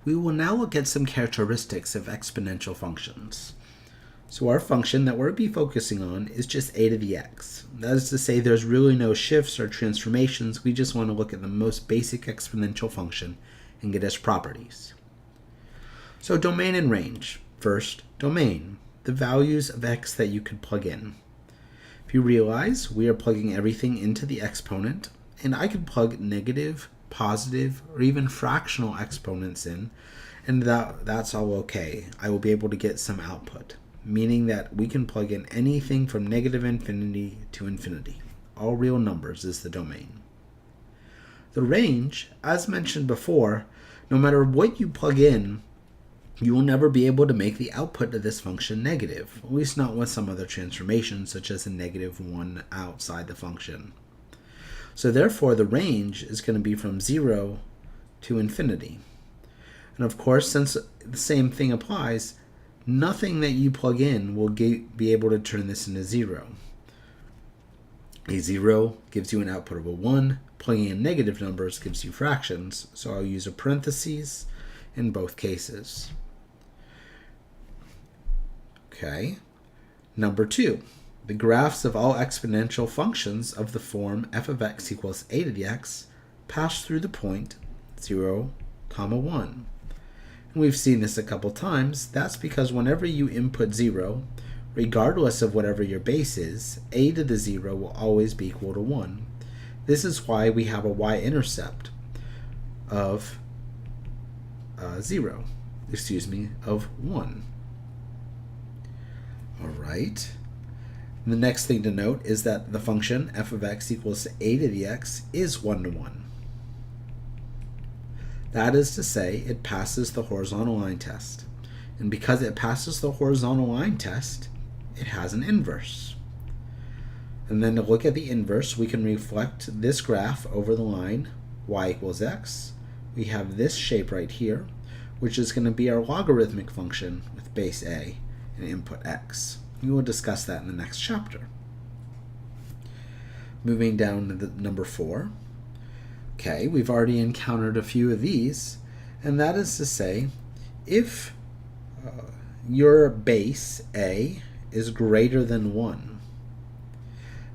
We will now look at some characteristics of exponential functions. So our function that we'll be focusing on is just a to the x. That is to say there's really no shifts or transformations. We just want to look at the most basic exponential function and get its properties. So domain and range. First, domain, the values of x that you could plug in. If you realize we are plugging everything into the exponent, and I could plug negative, positive, or even fractional exponents in, and that's all okay. I will be able to get some output, meaning that we can plug in anything from negative infinity to infinity. All real numbers is the domain. The range, as mentioned before, no matter what you plug in, you will never be able to make the output of this function negative, at least not with some other transformation, such as a -1 outside the function. So therefore, the range is going to be from 0 to infinity. And of course, since the same thing applies, nothing that you plug in will be able to turn this into 0. A 0 gives you an output of a 1. Plugging in negative numbers gives you fractions, so I'll use a parentheses in both cases. Okay. Number 2. The graphs of all exponential functions of the form f of x equals a to the x pass through the point 0, 1. And we've seen this a couple times. That's because whenever you input 0, regardless of whatever your base is, a to the 0 will always be equal to 1. This is why we have a y-intercept of of 1. All right. And the next thing to note is that the function f of x equals a to the x is 1 to 1. That is to say, it passes the horizontal line test. And because it passes the horizontal line test, it has an inverse. And then to look at the inverse, we can reflect this graph over the line y equals x. We have this shape right here, which is going to be our logarithmic function with base a and input x. We will discuss that in the next chapter. Moving down to the number 4. Okay, we've already encountered a few of these, and that is to say, if your base a is greater than 1,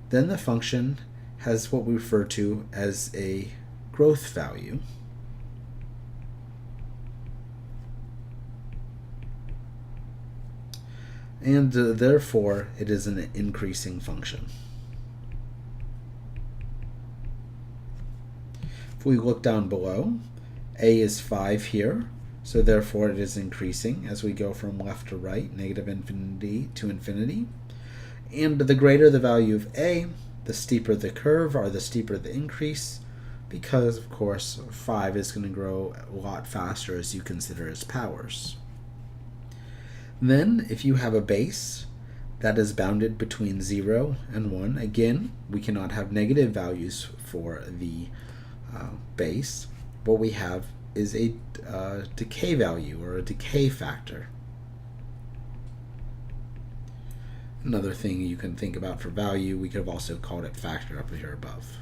then the function has what we refer to as a growth value. And therefore, it is an increasing function. If we look down below, a is 5 here, so therefore it is increasing as we go from left to right, negative infinity to infinity. And the greater the value of a, the steeper the curve or the steeper the increase, because of course 5 is going to grow a lot faster as you consider its powers. Then, if you have a base that is bounded between 0 and 1, again, we cannot have negative values for the base. What we have is a decay value or a decay factor. Another thing you can think about for value, we could have also called it factor up here above.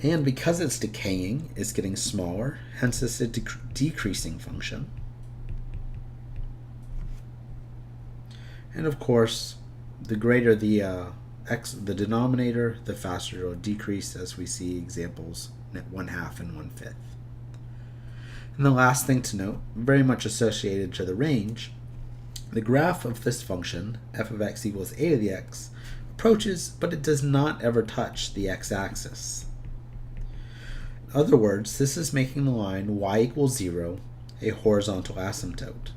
And because it's decaying, it's getting smaller, hence it's a decreasing function. And of course, the greater the the denominator, the faster it will decrease, as we see examples 1/2 and 1/5. And the last thing to note, very much associated to the range, the graph of this function, f of x equals a to the x, approaches, but it does not ever touch the x-axis. In other words, this is making the line y equals 0 a horizontal asymptote.